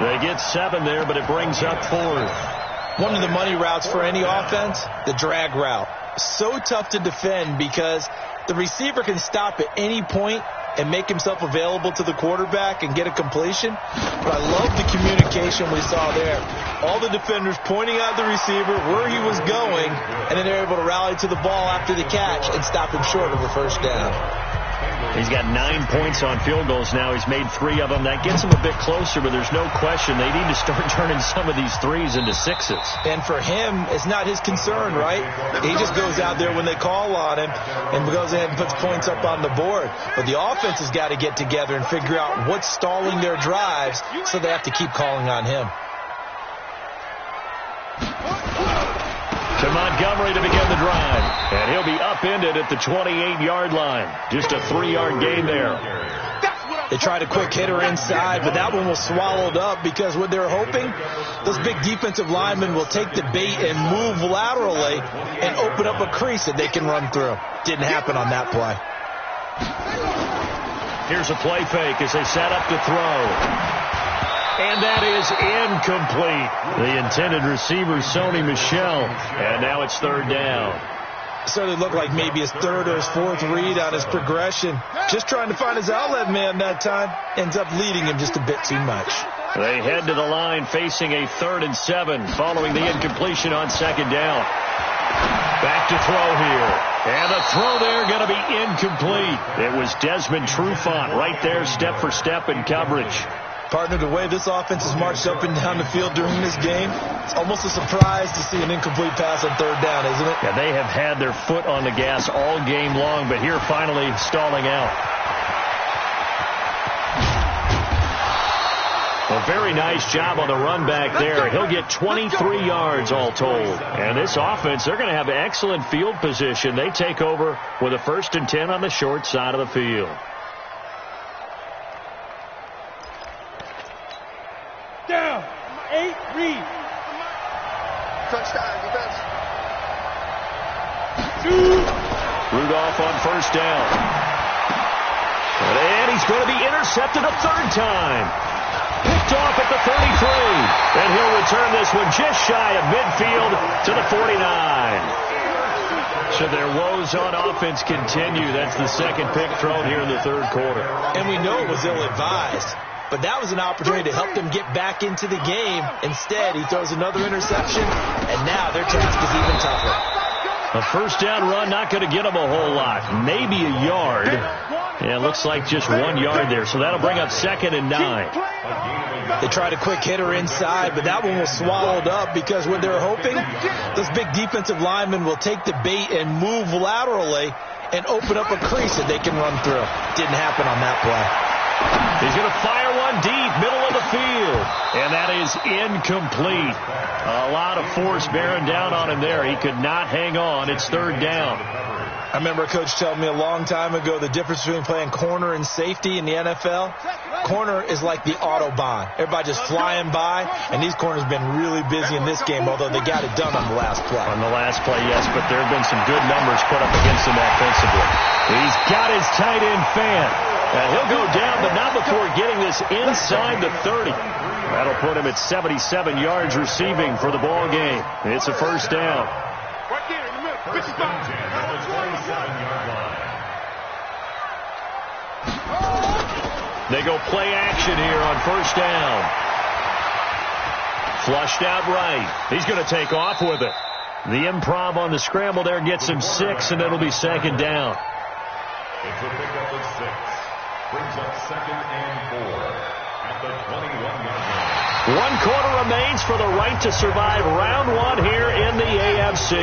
They get 7 there, but it brings up 4th. One of the money routes for any offense, the drag route. So tough to defend because the receiver can stop at any point and make himself available to the quarterback and get a completion. But I love the communication we saw there. All the defenders pointing out the receiver where he was going, and then they're able to rally to the ball after the catch and stop him short of a 1st down. He's got 9 points on field goals now. He's made 3 of them. That gets him a bit closer, but there's no question they need to start turning some of these 3s into 6s. And for him, it's not his concern, right? He just goes out there when they call on him and goes ahead and puts points up on the board. But the offense has got to get together and figure out what's stalling their drives, so they have to keep calling on him. To Montgomery to begin the drive. And he'll be upended at the 28-yard line. Just a 3-yard gain there. They tried a quick hitter inside, but that one was swallowed up because what they're hoping, those big defensive linemen will take the bait and move laterally and open up a crease that they can run through. Didn't happen on that play. Here's a play fake as they set up to throw. And that is incomplete. The intended receiver, Sony Michel. And now it's 3rd down. Certainly looked like maybe his 3rd or his 4th read on his progression. Just trying to find his outlet man that time. Ends up leading him just a bit too much. They head to the line facing a 3rd and 7 following the incompletion on 2nd down. Back to throw here. And the throw there going to be incomplete. It was Desmond Trufant right there, step for step in coverage. Partner, the way this offense has marched up and down the field during this game, it's almost a surprise to see an incomplete pass on 3rd down, isn't it? Yeah, they have had their foot on the gas all game long, but here finally stalling out. A very nice job on the run back there. He'll get 23 yards all told. And this offense, they're going to have excellent field position. They take over with a 1st and 10 on the short side of the field. Down. 8, read. Touchdown, defense. 2. Rudolph on first down. And he's going to be intercepted a third time. Picked off at the 33. And he'll return this one just shy of midfield to the 49. So their woes on offense continue. That's the second pick thrown here in the third quarter. And we know it was ill-advised, but that was an opportunity to help them get back into the game. Instead, he throws another interception, and now their task is even tougher. A first down run, not going to get them a whole lot. Maybe a yard. Yeah, it looks like just 1 yard there. So that'll bring up 2nd and 9. They tried a quick hitter inside, but that one was swallowed up because what they're hoping, those big defensive linemen will take the bait and move laterally and open up a crease that they can run through. Didn't happen on that play. He's going to fire one deep, middle of the field. And that is incomplete. A lot of force bearing down on him there. He could not hang on. It's 3rd down. I remember a coach telling me a long time ago the difference between playing corner and safety in the NFL. Corner is like the Autobahn. Everybody just flying by, and these corners have been really busy in this game, although they got it done on the last play. On the last play, yes, but there have been some good numbers put up against him offensively. He's got his tight end fan. And he'll go down, but not before getting this inside the 30. That'll put him at 77 yards receiving for the ball game. It's a first down. Right there in the middle. 55. They go play action here on first down. Flushed out right. He's going to take off with it. The improv on the scramble there gets him 6, and it'll be 2nd down. It's a pickup of 6. Brings up 2nd and 4 at the 21-yard line. 1 quarter remains for the right to survive round 1 here in the AFC.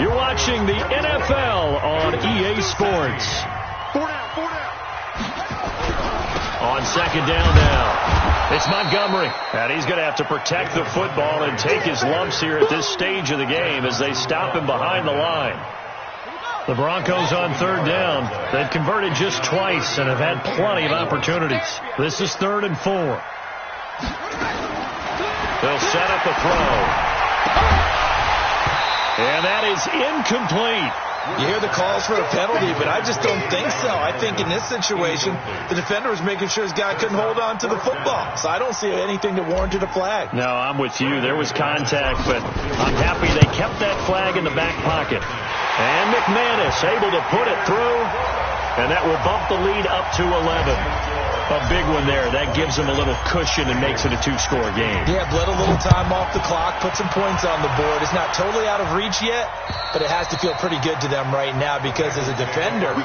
You're watching the NFL on EA Sports. 4 down, 4 down. On 2nd down now, it's Montgomery. And he's going to have to protect the football and take his lumps here at this stage of the game as they stop him behind the line. The Broncos on 3rd down. They've converted just twice and have had plenty of opportunities. This is 3rd and 4. They'll set up a throw. And that is incomplete. You hear the calls for a penalty, but I just don't think so. I think in this situation, the defender was making sure his guy couldn't hold on to the football. So I don't see anything that warranted a flag. No, I'm with you. There was contact, but I'm happy they kept that flag in the back pocket. And McManus able to put it through, and that will bump the lead up to 11. A big one there. That gives them a little cushion and makes it a 2-score game. Yeah, bled a little time off the clock, put some points on the board. It's not totally out of reach yet, but it has to feel pretty good to them right now because as a defender,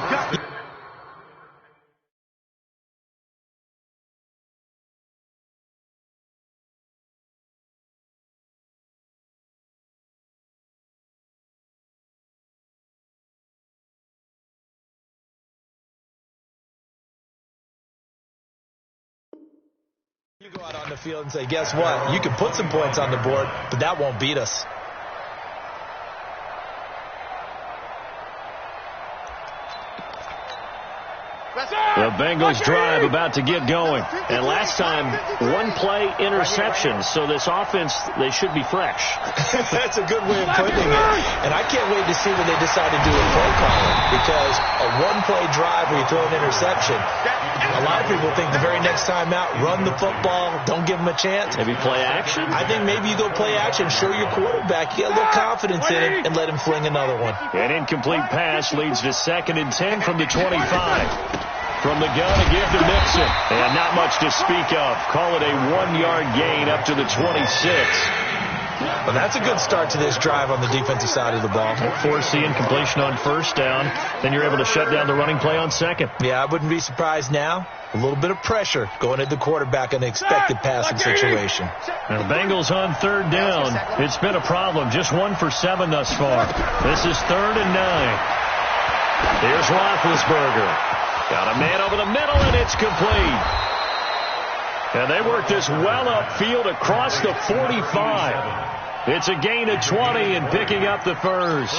you go out on the field and say, guess what? You can put some points on the board, but that won't beat us. The Bengals drive about to get going. And last time, 1-play interception. So this offense, they should be fresh. That's a good way of putting it. And I can't wait to see when they decide to do a play calling. Because a 1-play drive where you throw an interception, a lot of people think the very next time out, run the football, don't give them a chance. Maybe play action? I think maybe you go play action, show your quarterback, get a little confidence in him, and let him fling another one. An incomplete pass leads to 2nd and 10 from the 25. From the gun to give to Mixon. And not much to speak of. Call it a 1-yard gain up to the 26. Well, that's a good start to this drive on the defensive side of the ball. Force the incompletion on first down. Then you're able to shut down the running play on 2nd. Yeah, I wouldn't be surprised now. A little bit of pressure going at the quarterback in the expected passing situation. Now the Bengals on 3rd down. It's been a problem. Just 1 for 7 thus far. This is 3rd and 9. Here's Roethlisberger. Got a man over the middle, and it's complete. And they work this well upfield across the 45. It's a gain of 20 and picking up the first.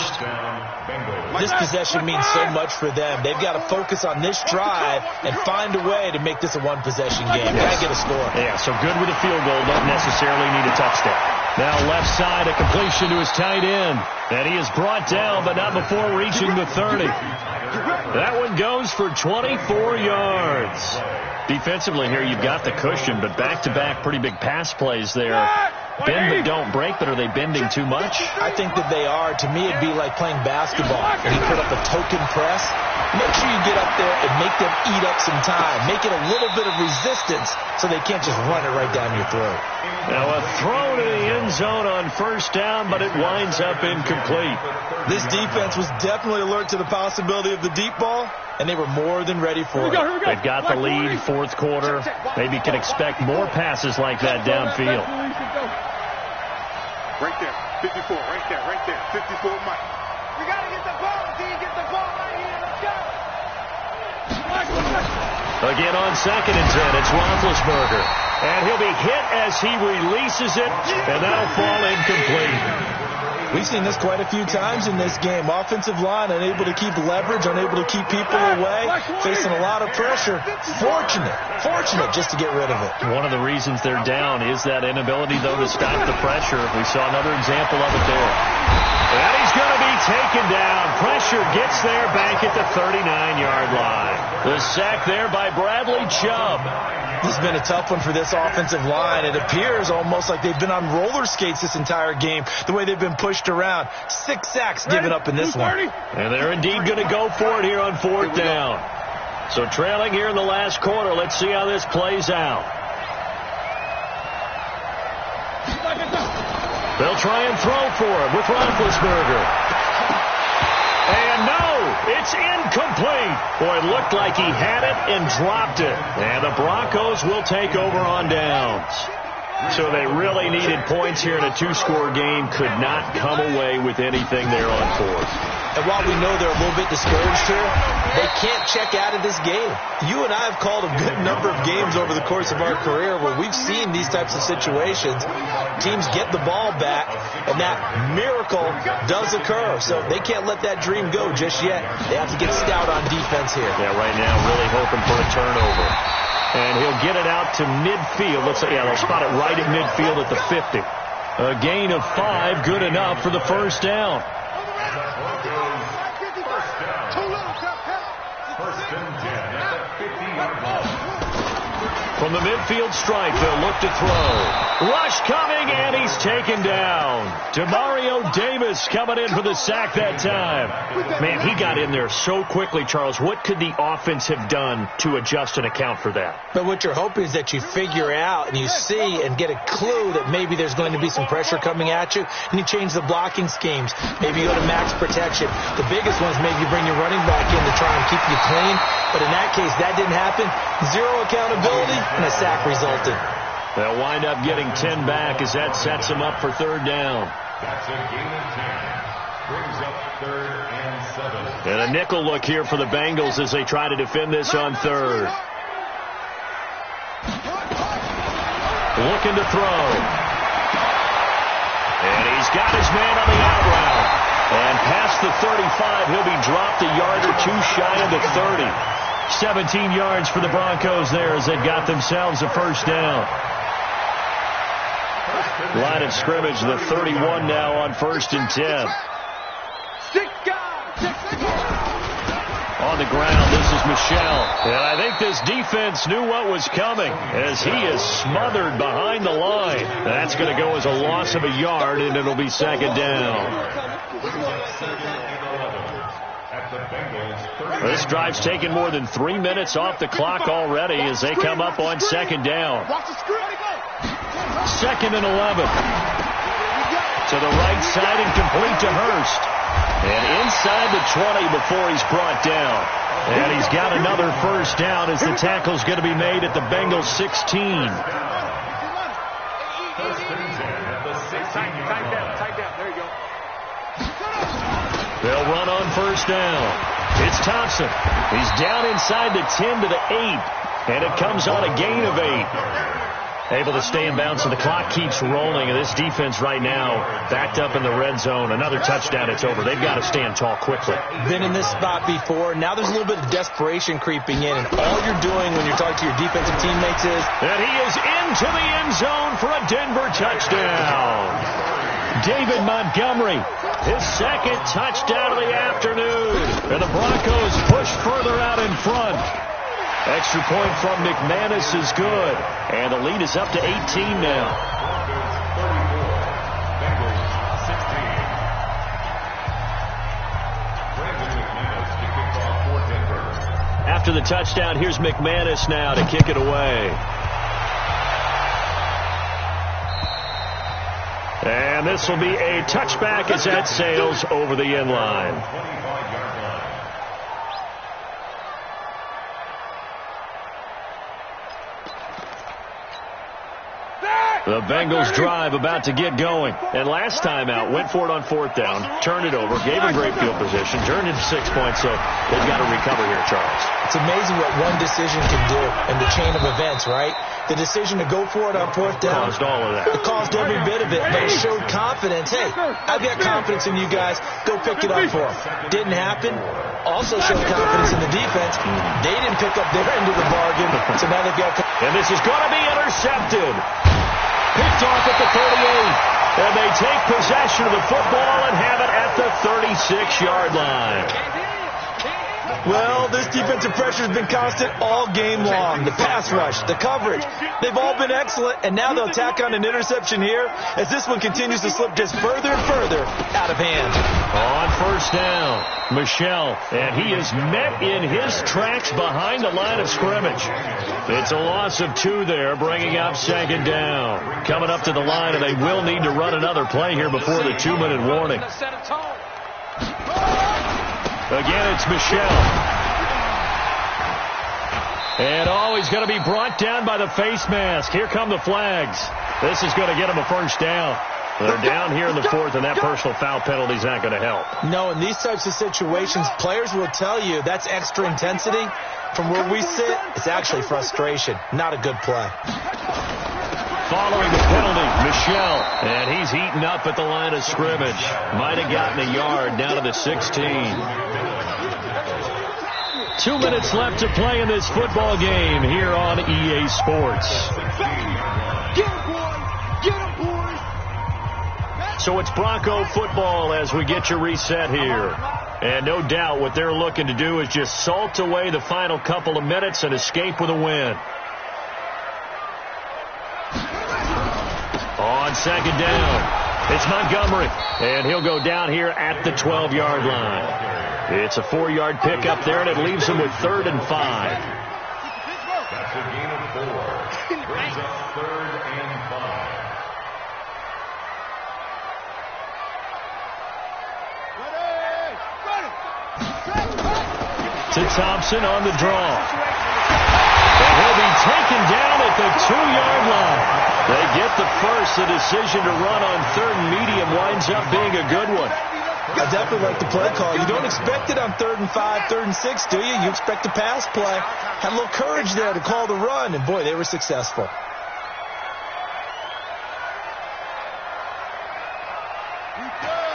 This possession means so much for them. They've got to focus on this drive and find a way to make this a one-possession game. Got to get a score. Yeah, so good with a field goal. Don't necessarily need a touchdown. Now left side, a completion to his tight end. And he is brought down, but not before reaching the 30. That one goes for 24 yards. Defensively here, you've got the cushion, but back-to-back pretty big pass plays there. Bend but don't break, but are they bending too much? I think that they are. To me, it'd be like playing basketball. And you put up a token press. Make sure you get up there and make them eat up some time. Make it a little bit of resistance so they can't just run it right down your throat. Now a throw to the end zone on first down, but it winds up incomplete. This defense was definitely alert to the possibility of the deep ball, and they were more than ready for it. They've got the lead, fourth quarter. Maybe can expect more passes like that downfield. Right there, 54, right there, 54, Mike. We got to get the ball, D, get the ball right here, let's go. Again on 2nd and 10, it's Roethlisberger. And he'll be hit as he releases it, and that'll fall incomplete. We've seen this quite a few times in this game. Offensive line unable to keep leverage, unable to keep people away, facing a lot of pressure. Fortunate just to get rid of it. One of the reasons they're down is that inability, though, to stop the pressure. We saw another example of it there. And he's going to be taken down. Pressure gets there back at the 39-yard line. The sack there by Bradley Chubb. This has been a tough one for this offensive line. It appears almost like they've been on roller skates this entire game, the way they've been pushed around. 6 sacks given up in this one. And they're indeed going to go for it here on 4th down. So trailing here in the last quarter. Let's see how this plays out. They'll try and throw for it with Roethlisberger. And no, it's incomplete. Boy, it looked like he had it and dropped it. And the Broncos will take over on downs. So they really needed points here in a 2-score game. Could not come away with anything there on 4th. And while we know they're a little bit discouraged here, they can't check out of this game. You and I have called a good number of games over the course of our career where we've seen these types of situations. Teams get the ball back, and that miracle does occur. So they can't let that dream go just yet. They have to get stout on defense here. Yeah, right now really hoping for a turnover. And he'll get it out to midfield. Looks like, yeah, they'll spot it right at midfield at the 50. A gain of 5, good enough for the first down. From the midfield stripe, they'll look to throw. Rush coming, and he's taken down. Demario Davis coming in for the sack that time. Man, he got in there so quickly, Charles. What could the offense have done to adjust and account for that? But what you're hoping is that you figure out and you see and get a clue that maybe there's going to be some pressure coming at you, and you change the blocking schemes. Maybe you go to max protection. The biggest one is maybe you bring your running back in to try and keep you clean. But in that case, that didn't happen. 0 accountability, and a sack resulted. They'll wind up getting 10 back as that sets them up for 3rd down. That's a gain of 10. Brings up 3rd and 7. And a nickel look here for the Bengals as they try to defend this on 3rd. Looking to throw. And he's got his man on the out route. And past the 35, he'll be dropped a yard or 2 shy of the 30. 17 yards for the Broncos there as they got themselves a first down. Line of scrimmage, the 31 now on 1st and 10. On the ground, this is Michel. And I think this defense knew what was coming as he is smothered behind the line. That's going to go as a loss of a yard, and it'll be 2nd down. This drive's taken more than 3 minutes off the clock already as they come up on 2nd down. 2nd and 11. To the right side and complete to Hurst. And inside the 20 before he's brought down. And he's got another first down as the tackle's going to be made at the Bengals 16. They'll run on first down. It's Thompson. He's down inside the 10 to the 8. And it comes on a gain of 8. Able to stay in bounds, and the clock keeps rolling. And this defense right now backed up in the red zone. Another touchdown, it's over. They've got to stand tall quickly. Been in this spot before. Now there's a little bit of desperation creeping in. And all you're doing when you're talking to your defensive teammates is... And he is into the end zone for a Denver touchdown. David Montgomery, his second touchdown of the afternoon. And the Broncos push further out in front. Extra point from McManus is good. And the lead is up to 18 now. After the touchdown, here's McManus now to kick it away. And this will be a touchback as that sails over the end line. The Bengals drive about to get going. And last time out, went for it on fourth down, turned it over, gave him great field position, turned into 6 points, so they've got to recover here, Charles. It's amazing what one decision can do in the chain of events, right? The decision to go for it on fourth down. Caused all of that. It caused every bit of it, but it showed confidence. Hey, I've got confidence in you guys. Go pick it up for them. Didn't happen. Also showed confidence in the defense. They didn't pick up their end of the bargain, so now they've got... And this is going to be intercepted. Picked off at the 38. And they take possession of the football and have it at the 36-yard line. Well, this defensive pressure has been constant all game long. The pass rush, the coverage, they've all been excellent, and now they'll tack on an interception here as this one continues to slip just further and further out of hand. On first down, Michel, and he is met in his tracks behind the line of scrimmage. It's a loss of 2 there, bringing up second down. Coming up to the line, and they will need to run another play here before the 2-minute warning. Again, it's Michel. And he's going to be brought down by the face mask. Here come the flags. This is going to get him a first down. They're down here in the fourth, and that personal foul penalty is not going to help. No, in these types of situations, players will tell you that's extra intensity. From where we sit, it's actually frustration. Not a good play. Following the penalty, Michel, and he's eaten up at the line of scrimmage. Might have gotten a yard down to the 16. 2 minutes left to play in this football game here on EA Sports. Get him, boys! Get him, boys! So it's Bronco football as we get you reset here. And no doubt what they're looking to do is just salt away the final couple of minutes and escape with a win. On second down, it's Montgomery, and he'll go down here at the 12-yard line. It's a 4-yard pickup there, and it leaves him with 3rd and 5. That's a gain of 4. Brings up 3rd and 5. To Thompson on the draw. And he'll be taken down at the 2-yard line. They get the first. The decision to run on 3rd and medium winds up being a good one. I definitely like the play call. You don't expect it on 3rd and 5, 3rd and 6, do you? You expect a pass play. Had a little courage there to call the run, and boy, they were successful.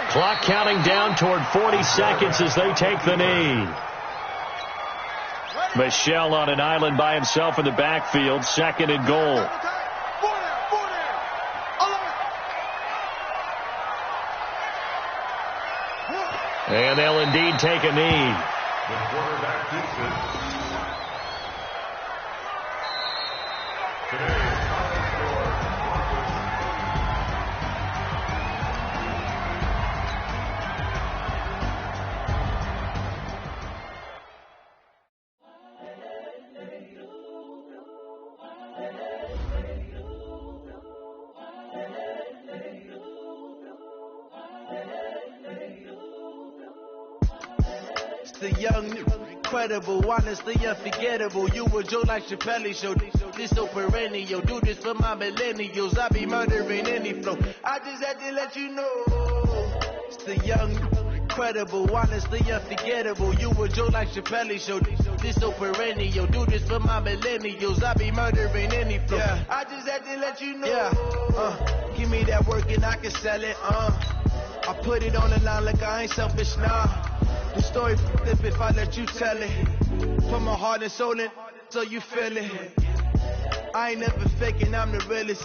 Clock counting down toward 40 seconds as they take the knee. Michel on an island by himself in the backfield, 2nd and goal. And they'll indeed take a knee. The quarterback keeps it. Today's final score. The young, incredible, honestly unforgettable. You were Joe like Chappelle show. This so perennial. Do this for my millennials. I be murdering any flow. I just had to let you know. It's the young, incredible, honestly unforgettable. You a joke like Chappelle show. This so perennial. Do this for my millennials. I be murdering any flow. Yeah. I just had to let you know. Yeah. Give me that work and I can sell it. I put it on the line like I ain't selfish, nah. The story flip if I let you tell it. Put my heart and soul in so you feel it. I ain't never faking, I'm the realest.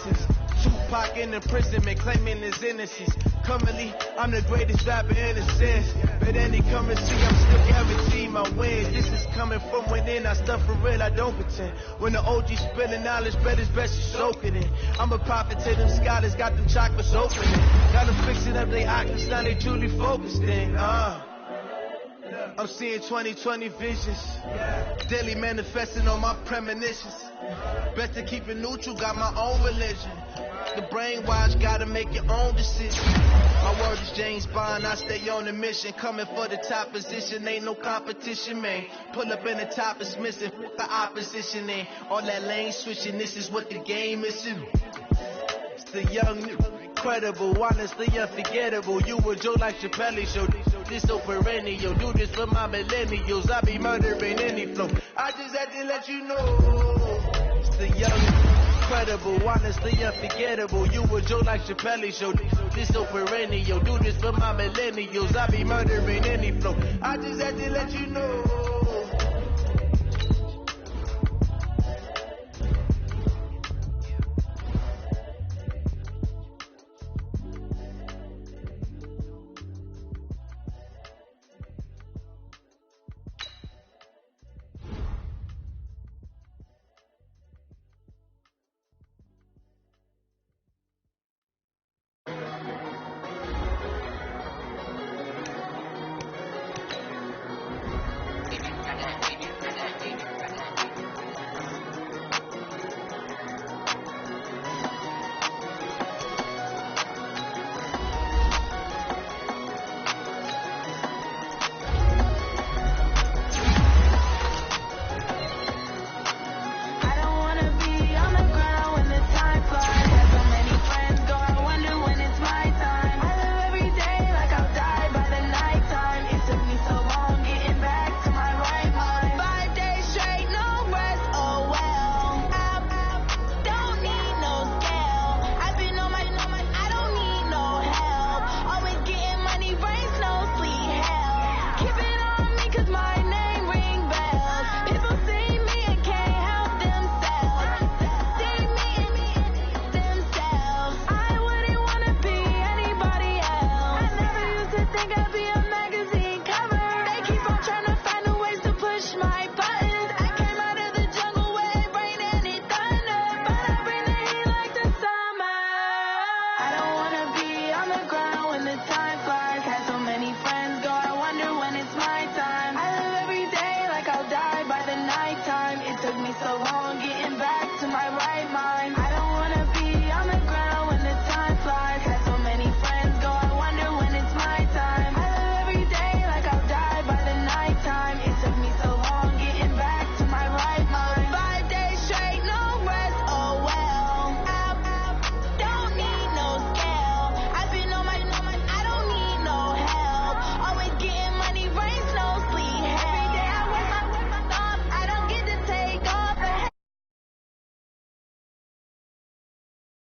Tupac in imprisonment, claiming his innocence. Currently, I'm the greatest rapper in a sense. But any currency, I'm still guaranteed my wins. This is coming from within, I stuff for real, I don't pretend. When the OG spilling knowledge, bet it's best you soak it in. I'm a prophet to them scholars, got them chakras opening. Got them fixing up they octaves, now they truly focused in. I'm seeing 2020 visions. Daily manifesting on my premonitions. Best to keep it neutral, got my own religion. The brainwash, gotta make your own decision. My word is James Bond, I stay on the mission. Coming for the top position, ain't no competition, man. Pull up in the top, it's missing, fuck the opposition, ain't all that lane switching, this is what the game is. It's the young, incredible, honestly unforgettable. You a joke like Chappelle show. This so perennial. Do this for my millennials. I be murdering any flow. I just had to let you know. It's the young, incredible, honestly unforgettable. You a joke like Chappelle show. This so perennial. Do this for my millennials. I be murdering any flow. I just had to let you know.